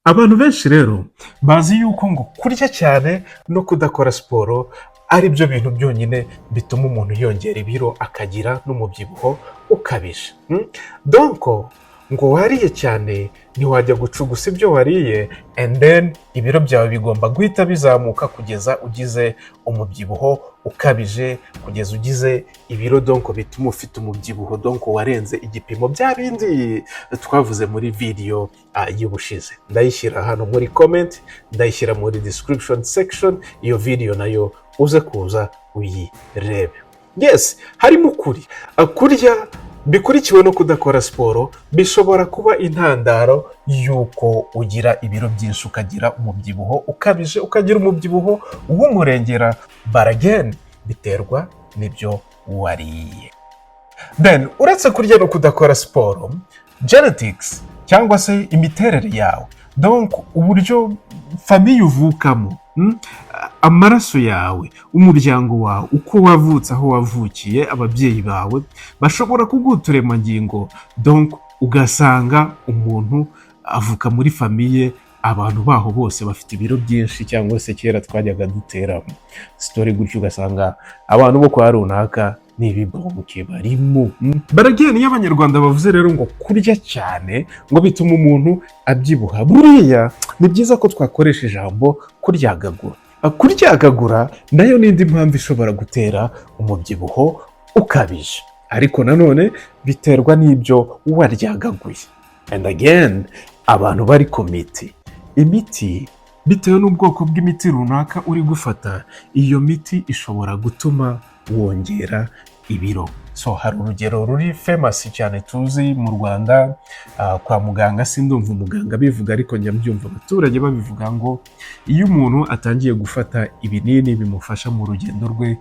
Abantu benshi rero bazi yuko ngo kurya cyane no kudakora siporo ari byo bintu byonyine bituma umuntu yongera ibiro akagira n'umubyibuho ukabije. Donko ngo wariye cyane ntiwajya gucugusa ibyo wariye and then ibiro byawe bigomba guhita bizamuka kugeza ugize umubyibuho ukabije, kugeza ugize ibiro donko bituma ufite umubyibuho donko warenze igipimo bya bindi twavuze muri video y'ubushize. Ndayishyira hano muri comment, ndayishyira muri description section, iyo video nayo uze kuza uyirebe. Yes, harimo ukuri. Kurya bikurikiwe no kudakora siporo bishobora kuba intandaro y'uko ugira ibiro byinshi, ukagira umubyibuho ukabije, ukagira umubyibuho w'umurengera. But again, biterwa n'ibyo wariye. Then uretse kurya no kudakora siporo, genetics cyangwa se imiterere yawe, donc uburyo famiye uvukamo, amaraso yawe, umuryango wawe, uko wavutse, aho wavukiye, ababyeyi bawe bashobora kuguha uturemangingo, donc ugasanga umuntu avuka muri famiye abantu baho bose bafite ibiro byinshi, cyangwa se kera twajyaga dutera story gutyo ugasanga abantu bo kwa runaka n'ibibomuke barimo. Baragiye niyo abanyarwanda bavuze rero ngo kurya cyane ngo bituma umuntu abyibuha. Buriya ni byiza ko twakoresha ijambo kuryagagura. Kuryagagura nayo n'indi mpamvu ishobora gutera umubyibuho ukabije, ariko nanone biterwa n'ibyo waryagaguye. And again, abantu bari ku imiti bitewe n'ubwoko bw'imiti runaka uri gufata, iyo miti ishobora gutuma wongera ibiro. So hari urugero ruri famous cyane tuzi mu Rwanda, kwa muganga, sindumva umuganga bivuga ariko njya mbyumva abaturage babivuga ngo iyo umuntu atangiye gufata ibinini bimufasha mu rugendo rwe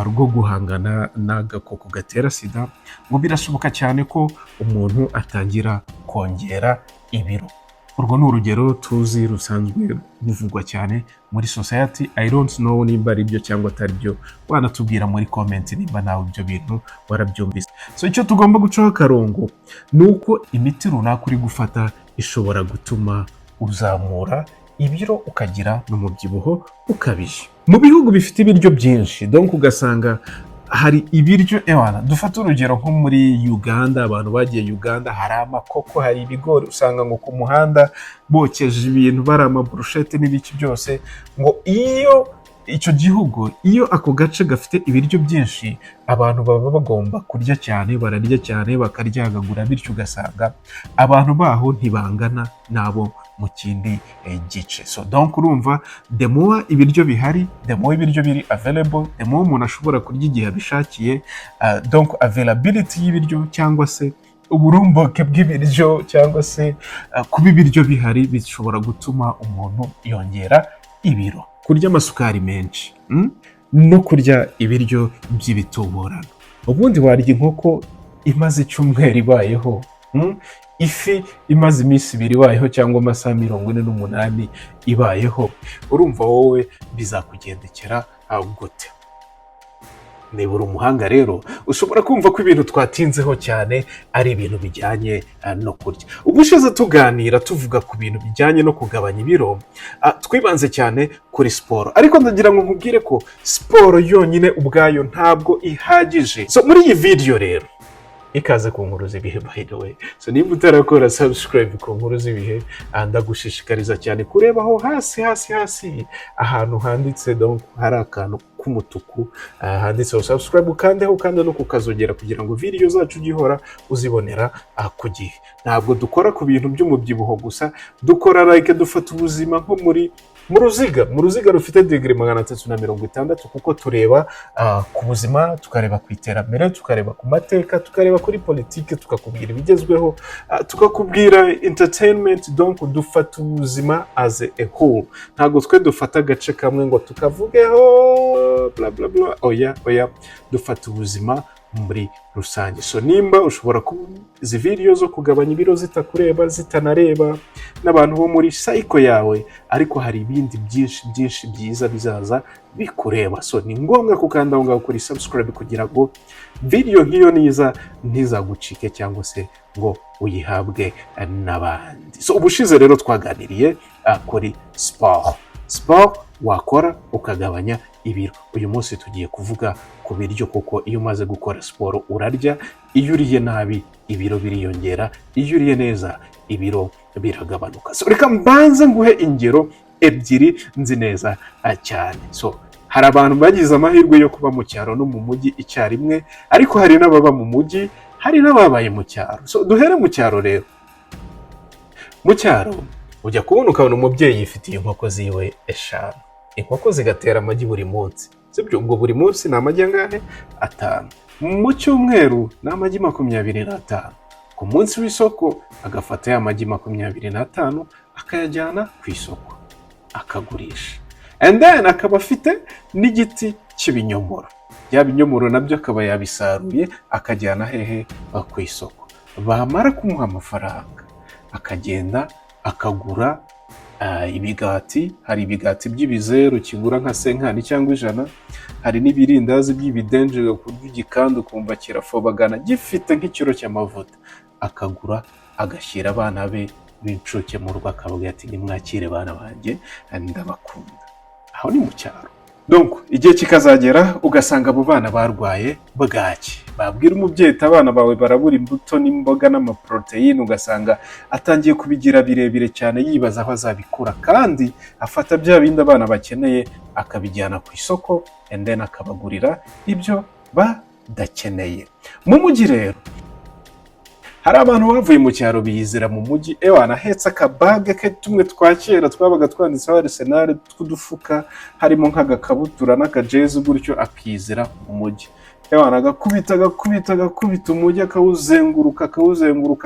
rwo guhangana n'agakoko gatera sida, ngo birashoboka cyane ko umuntu atangira kongera ibiro. Urwo ni urugero tuzi rusanzwe ruvugwa cyane muri society. I don't know niba ari byo cyangwa atari byo, wanatubwira muri comment niba nawe ibyo bintu warabyumvise. So icyo tugomba gucaho akarongo ni uko imiti runaka uri gufata ishobora gutuma uzamura ibiro ukagira n'umubyibuho ukabije. Mu bihugu bifite ibiryo byinshi, donc ugasanga hari ibiryo dufata urugero nko muri Uganda. Abantu bagiye Uganda, hari amakoko, hari ibigori, usanga ngo ku muhanda bokeje ibintu, bari amaburushete n'ibiki byose. Ngo iyo icyo gihugu, iyo ako gace gafite ibiryo byinshi, abantu baba bagomba kurya cyane, bararya cyane, bakaryagagura, bityo ugasanga abantu baho ntibangana nabo mu kindi gice. So donc urumva, the more ibiryo bihari, the more ibiryo biri available, the more umuntu ashobora kurya igihe abishakiye. Donc availability y'ibiryo cyangwa se uburumbuke bw'ibiryo cyangwa se kuba ibiryo bihari bishobora gutuma umuntu yongera ibiro. Kurya amasukari menshi no kurya ibiryo by'ibituburano. Ubundi warya inkoko imaze icyumweru ibayeho, ifi imaze iminsi 2 ibayeho, cyangwa amasaha 48 ibayeho, urumva wowe bizakugendekera gute? Niba uri umuhanga rero ushobora kumva ko ibintu twatinzeho cyane ari ibintu bijyanye no kurya. Ubushize tuganira tuvuga ku bintu bijyanye no kugabanya ibiro, twibanze cyane kuri siporo, ariko ndagira ngo nkubwire ko siporo yonyine ubwayo ntabwo ihagije. So muri iyi video rero, ikaze ku nkuru z'ibihe by the way. So niba utarakora subscribe ku nkuru z'ibihe, ndagushishikariza cyane kureba aho hasi ahantu handitse, donc hari akantu k'umutuku handitseho subscribe, ukandeho kandi no kukazogera kugira ngo video zacu gihora uzibonera ku gihe. Ntabwo dukora ku bintu by'umubyibuho gusa, dukora like dufata ubuzima nko mu ruziga rufite degree 360, kuko tureba ku buzima, tukareba ku iterambere, tukareba ku mateka, tukareba kuri politike, tukakubwira ibigezweho, tukakubwira entertainment. Donc dufata ubuzima as a whole, ntabwo twe dufata agace kamwe ngo tukavugeho bla bla bla. Oya, dufata ubuzima muri rusange. So nimba ushobora izi video zo kugabanya ibiro zitakureba, zitanareba n'abantu bo muri cycle yawe, ariko hari ibindi byinshi byiza bizaza bikureba. So ni ngombwa kukanda aho ngaho kuri subscribe kugira ngo video nk'iyo niza ntizagucike cyangwa se ngo uyihabwe n'abandi. So ubushize rero twaganiriye kuri siporo wakora ukagabanya ibiro. Uyu munsi tugiye kuvuga ku biryo, kuko iyo umaze gukora siporo urarya. Iyo uriye nabi ibiro biriyongera, iyo uriye neza ibiro biragabanuka. So reka mbanze nguhe ingero ebyiri nzi neza cyane. So hari abantu bagize amahirwe yo kuba mu cyaro no mu mujyi icyarimwe, ariko hari n'ababa mu mujyi, hari n'ababaye mu cyaro. So duhere mu cyaro rero. Mu cyaro ujya kubona ukabona umubyeyi yifitiye inkoko ziwe 5. Inkoko zigatera amagi buri munsi. Sibyo, ubwo buri munsi ni amagi angahe? 5. Mu cyumweru ni amagi 25. Ku munsi w'isoko agafata ya magi 25 akayajyana ku isoko akagurisha. And then akaba afite n'igiti cy'ibinyomoro. Ya binyomoro nabyo akaba yabisaruye akajyana hehe? Ku isoko. Bamara kumuha amafaranga akagenda akagura ibigati. Hari ibigati by'ibizeru kigura nka 50 cyangwa 100. Hari n'ibirindazi by'ibidenje kurya igikanda ukumva kirafobagana gifite nk'ikiro cy'amavuta. Akagura agashyira abana be b'incuke mu rugo, akavuga ati nimwakire bana banjye ndabakunda. Aho ni mu cyaro. Donc igihe kikazagera ugasanga abo bana barwaye bwaki. Babwira umubyeyi ati abana bawe barabura imbuto n'imboga n'amaproteine, ugasanga atangiye kubigira birebire cyane yibaza aho azabikura, kandi afata bya bindi abana bakeneye akabijyana ku isoko and then akabagurira ibyo badakeneye. Mu mujyi rero hari abantu bavuye mu cyaro biyizira mu mujyi, anahetse akabage ke tumwe twa kera twabaga twanditseho Arsenal tw'udufuka, harimo nk'agakabutura n'akajezi gutyo, akizira mu mujyi. Agakubita umujyi akawuzenguruka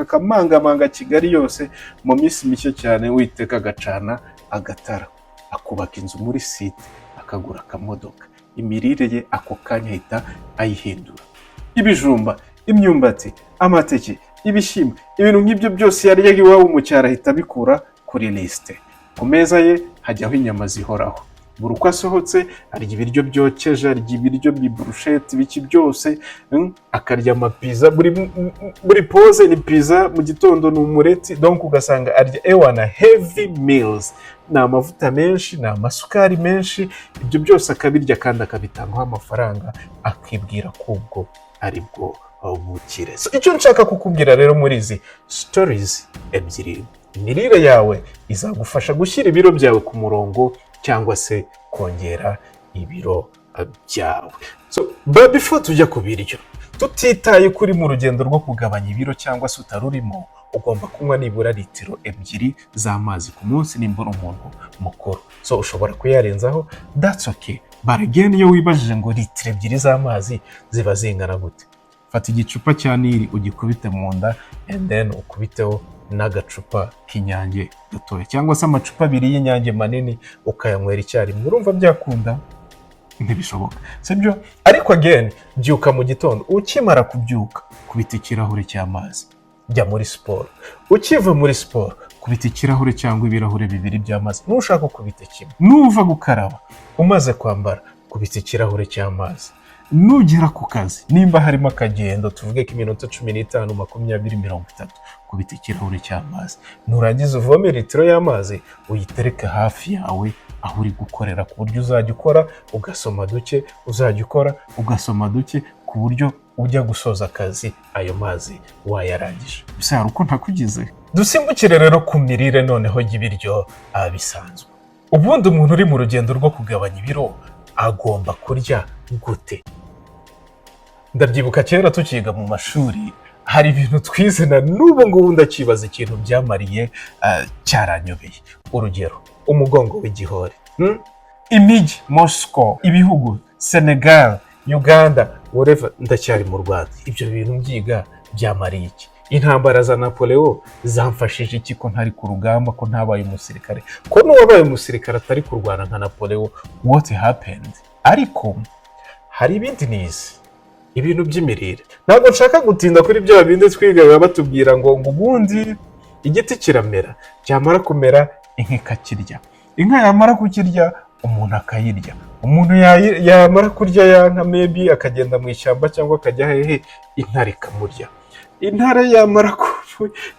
akamangamanga Kigali yose. Mu minsi mike cyane Uwiteka agacana agatara, akubaka inzu muri site, akagura akamodoka. Imirire ye ako kanya ahita ayihindura. Ibijumba, imyumbati, amateke, ibishyimbo, ibintu nk'ibyo byose yaryaga iwabo mu cyaro ahita abikura kuri liste. Ku meza ye hajyaho inyama zihoraho. Buri uko asohotse arya ibiryo byokeje, arya ibiryo by'ibrusheti biki byose, akarya amapiza. Buri pose ni pizza, mu gitondo ni umureti. Donc ugasanga arya heavy meals, ni amavuta menshi, ni amasukari menshi. Ibyo byose akabirya kandi akabitangaho amafaranga, akibwira ko ubwo ari bwo bukire. So icyo nshaka kukubwira rero muri izi stories ebyiri, imirire yawe izagufasha gushyira ibiro byawe ku murongo cyangwa se kongera ibiro byawe. So before tujya ku biryo, tutitaye kuri mu rugendo rwo kugabanya ibiro cyangwa se utarurimo, ugomba kunywa nibura litiro 2 z'amazi ku munsi nimbura umuntu mukuru. So ushobora kuyarenzaho, that's okay. But again, iyo wibajije ngo litiro 2 z'amazi ziba zingana gute, fata igicupa cya Nili ugikubite mu nda and then ukubiteho n'agacupa k'inyange gatoya, cyangwa se amacupa 2 y'inyange manini ukayanywera icyarimwe. Urumva byakunda? Ntibishoboka, sibyo? Ariko again, byuka mu gitondo. Ukimara kubyuka kubita ikirahure cy'amazi, jya muri siporo. Ukiva muri siporo kubita ikirahure cyangwa ibirahure 2 by'amazi. Nushaka kubita kimwe. Nuva gukaraba umaze kwambara kubita ikirahure cy'amazi. Nugera ku kazi nimba harimo akagendo, tuvuge ko iminota 15, 20, 30, kubita ikirahure cy'amazi. Nurangiza uvome litiro y'amazi uyitereke hafi yawe aho uri gukorera, ku buryo uzajya ukora ugasoma duke, uzajya ukora ugasoma duke, ku buryo ujya gusoza akazi ayo mazi wayarangije. Bisa hari uko ntakugize. Dusimbukire rero ku mirire noneho y'ibiryo bisanzwe. Ubundi umuntu uri mu rugendo rwo kugabanya ibiro agomba kurya gute? Ndabyibuka kera tukiga mu mashuri, hari ibintu twize na n'ubu ngubu ndakibaza ikintu byamariye cyaranyobeye. Urugero, umugongo w'igihore, imijyi, Moscow, ibihugu, Senegal, Uganda, whatever, ndacyari mu Rwanda. Ibyo bintu byiga byamariye iki? Intambara za Napoleon zamfashije iki ko ntari ku rugamba, ko ntabaye umusirikare? Ko n'uwabaye umusirikare atari kurwana nka Napoleon? What happened? Ariko hari ibindi nize, ibintu by'imirire. Ntabwo nshaka gutinda kuri bya bindi twiga batubwira ngo ubundi igiti kiramera, cyamara kumera inka ikakirya, inka yamara kukirya umuntu akayirya, umuntu yamara kurya ya nka maybe akagenda mu ishyamba cyangwa akajya hehe intare ikamurya. intare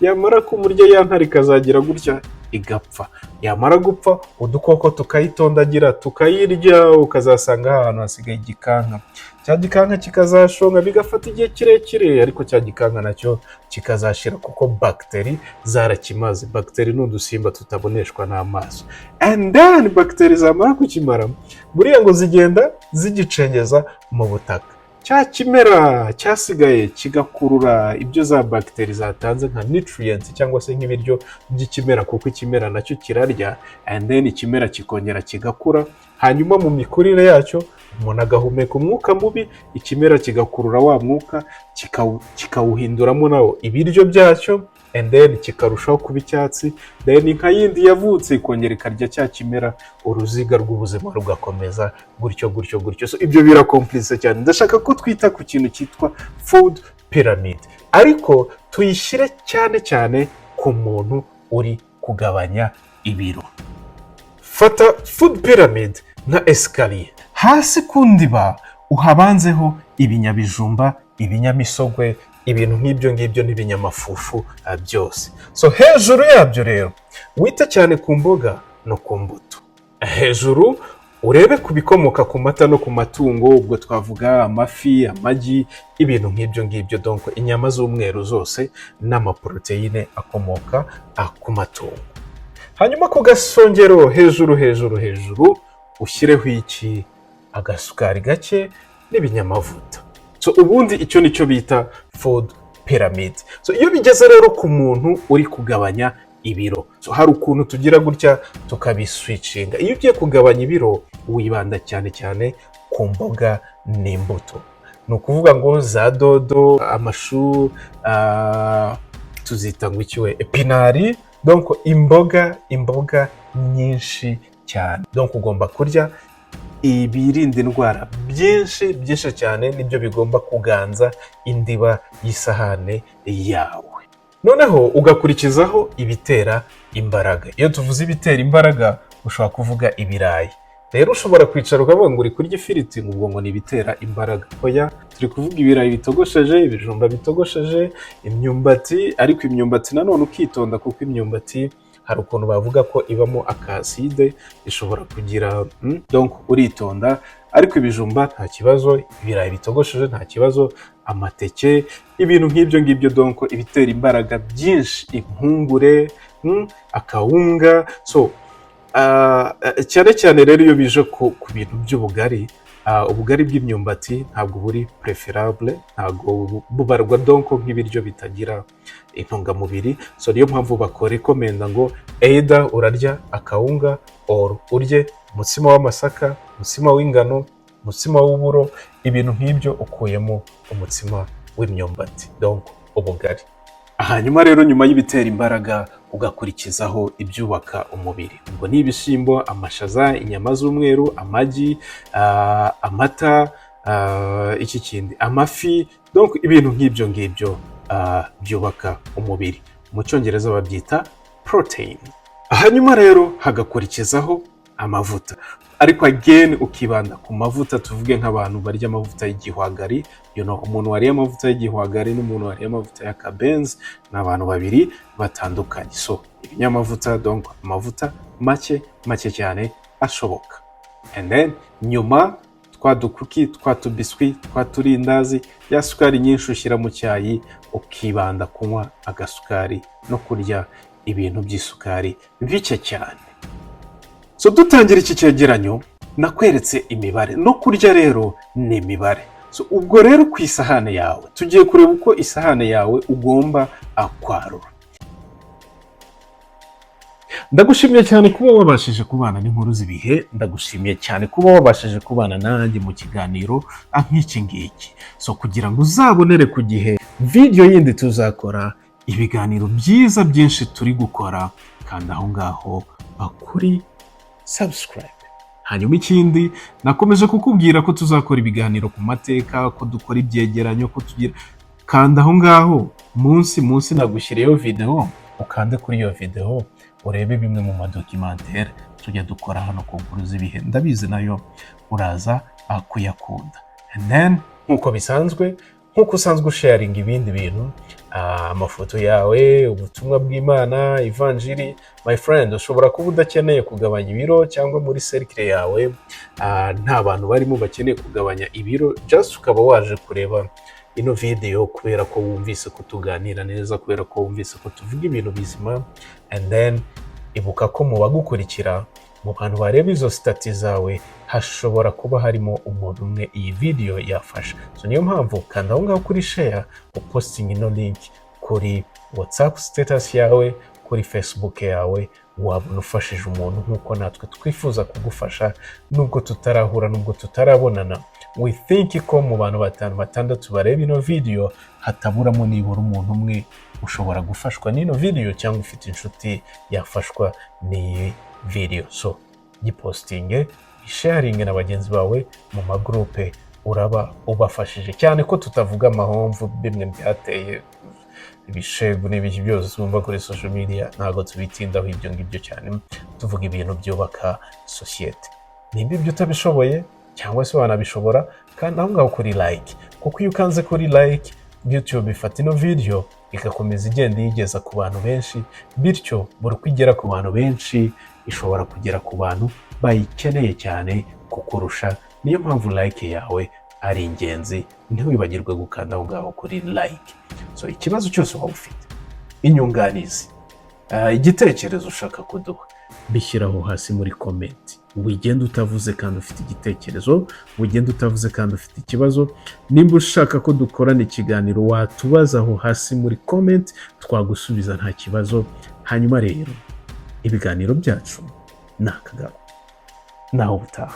yamara kumurya ya ntare ikazagira gutya igapfa, yamara gupfa udukoko tukayitondagira tukayirya, ukazasanga ahantu hasigaye igikanka, cya gikanka kikazashonga bigafata igihe kirekire, ariko cya gikanka nacyo kikazashira kuko bagiteri zarakimaze. Bagiteri ni udusimba tutaboneshwa n'amaso, and then bagiteri zamara kukimara buriya ngo zigenda zigicengeza mu butaka, cya kimera cyasigaye kigakurura ibyo za bagiteri zatanze nka nutrients cyangwa se nk'ibiryo by'ikimera, kuko ikimera nacyo kirarya, and then ikimera kikongera kigakura, hanyuma mu mikurire yacyo umuntu agahumeka umwuka mubi, ikimera kigakurura wa mwuka kikawuhinduramo nawo ibiryo byacyo, and then kikarushaho kuba icyatsi, then inka yindi yavutse ikongera ikarya cya kimera, uruziga rw'ubuzima rugakomeza gutyo gutyo gutyo. So ibyo birakomplise cyane. Ndashaka ko twita ku kintu cyitwa food pyramid, ariko tuyishyire cyane cyane ku muntu uri kugabanya ibiro. Fata food pyramid nka esikariye, hasi ku ndiba uhabanzeho ibinyabijumba, ibinyamisogwe, ibintu nk'ibyo ngibyo n'ibinyamafufu byose. So hejuru yabyo rero wita cyane ku mboga no ku mbuto. Hejuru urebe ku bikomoka ku mata no ku matungo, ubwo twavuga amafi, amagi, ibintu nk'ibyo ngibyo, donc inyama z'umweru zose n'amaproteine akomoka ku matungo. Hanyuma ku gasongero hejuru ushyireho iki, agasukari gake n'ibinyamavuta. So ubundi icyo nicyo bita food pyramid. So iyo bigeze rero ku muntu uri kugabanya ibiro, so hari ukuntu tugira gutya tukabiswitchinga. Iyo ugiye kugabanya ibiro wibanda cyane cyane ku mboga n'imbuto, ni ukuvuga ngo za dodo, amashu, tuzita ngo ikiwe epinari, donc imboga nyinshi cyane. Donc ugomba kurya ibirinda indwara byinshi cyane, nibyo bigomba kuganza indiba y'isahane yawe. Noneho ugakurikizaho ibitera imbaraga. Iyo tuvuze ibitera imbaraga ushobora kuvuga ibirayi. Rero ushobora kwicara ukavuga ngo uri kurya ifiriti, ngo ni ibitera imbaraga. Oya, turi kuvuga ibirayi bitogosheje, ibijumba bitogosheje, imyumbati, ariko imyumbati nanone ukitonda kuko imyumbati hari ukuntu bavuga ko ibamo akaside ishobora kugira, donc uritonda. Ariko ibijumba nta kibazo, ibirayi bitogosheje nta kibazo, amateke, ibintu nk'ibyo ngibyo, donc ibitera imbaraga byinshi, impungure, akawunga. So cyane rero iyo bije ku bintu by'ubugari, ubugari bw'imyumbati ntabwo buri preferable, ntabwo bubarwa donc nk'ibiryo bitagira intungamubiri. So niyo mpamvu bakorekomenda ngo either urarya akawunga or urye umutsima w'amasaka, umutsima w'ingano, umutsima w'uburo, ibintu nk'ibyo ukuyemo umutsima w'imyumbati, donc ubugari. Hanyuma rero nyuma y'ibitera imbaraga ugakurikizaho ibyubaka umubiri, ubwo ni ibishyimbo, amashaza, inyama z'umweru, amagi, amata, iki kindi, amafi, donc ibintu nk'ibyo ngibyo byubaka umubiri. Mu cyongereza babyita protein. Hanyuma rero hagakurikizaho amavuta, ariko again ukibanda ku mavuta. Tuvuge nk'abantu barya amavuta y'igihwagari, umuntu wariye amavuta y'igihwagari n'umuntu wariye amavuta y'akabenzi ni abantu babiri batandukanye. So ibinyamavuta, donc amavuta make cyane ashoboka, and then nyuma twa dukuki, twa tubiswi, twa turindazi, ya sukari nyinshi ushyira mu cyayi, ukibanda kunywa agasukari no kurya ibintu by'isukari bike cyane. So dutangira iki cyegeranyo nakweretse imibare, no kurya rero ni imibare. So ubwo rero ku isahane yawe tugiye kureba uko isahane yawe ugomba kwarura. Ndagushimiye cyane kuba wabashije kubana n'inkuru z'ibihe, ndagushimiye cyane kuba wabashije kubana nanjye mu kiganiro nk'iki ngiki. So kugira ngo uzabonere ku gihe video yindi tuzakora, ibiganiro byiza byinshi turi gukora, kandi aho ngaho kuri subscribe. Hanyuma ikindi nakomeje kukubwira ko tuzakora ibiganiro ku mateka, ko dukora ibyegeranyo, ko tugira, kandi aho ngaho munsi nagushyiriyeho video, ukande kuri iyo video urebe bimwe mu madocumentary tujya dukora hano ku nkuru z'ibihe. Ndabizi nayo uraza kuyakunda. And then nk'uko bisanzwe nk'uko usanzwe usharinga ibindi bintu, amafoto yawe, ubutumwa bw'Imana, ivanjiri, my friend, ushobora kuba udakeneye kugabanya ibiro, cyangwa muri cercle yawe nta bantu barimo bakeneye kugabanya ibiro, just ukaba waje kureba ino video kubera ko wumvise ko tuganira neza, kubera ko wumvise ko tuvuga ibintu bizima, and then ibuka ko mu bagukurikira, mu bantu bareba izo stati zawe, hashobora kuba harimo umuntu umwe iyi video yafasha. So niyo mpamvu kanda aho ngaho kuri share, uposting ino link kuri WhatsApp status yawe, kuri Facebook yawe, wabona ufashije umuntu nk'uko natwe twifuza kugufasha, nubwo tutarahura, nubwo tutarabonana. We think ko mu bantu 5-6 bareba ino video hataburamo nibura umuntu umwe ushobora gufashwa n'ino video, cyangwa ufite inshuti yafashwa n'iyi video. So gipostinge, sharinge na bagenzi bawe mu magroupe, uraba ubafashije cyane ko tutavuga amahomvu bimwe byateye ibishegu n'ibiki byose twumva kuri social media, ntago tubitindaho ibyo ngibyo cyane, tuvuga ibintu byubaka societe. Nimba ibyo utabishoboye cyangwa se wanabishobora, kandi aho ngaho kuri like, kuko iyo ukanze kuri like, YouTube ifata ino video igakomeza igenda yigeza ku bantu benshi, bityo buri uko igera ku bantu benshi ishobora kugera ku bantu bayikeneye cyane kukurusha. Niyo mpamvu like yawe ari ingenzi, ntiwibagirwe gukanda aho ngaho kuri like. So ikibazo cyose waba ufite, inyunganizi, igitekerezo ushaka kuduha, bishyiraho hasi muri comment. Wigenda utavuze kandi ufite igitekerezo, wigenda utavuze kandi ufite ikibazo. Nimba ushaka ko dukorana ikiganiro, watubaza aho hasi muri comment, twagusubiza nta kibazo. Hanyuma rero ibiganiro byacu nakagaruka naho ubutaha.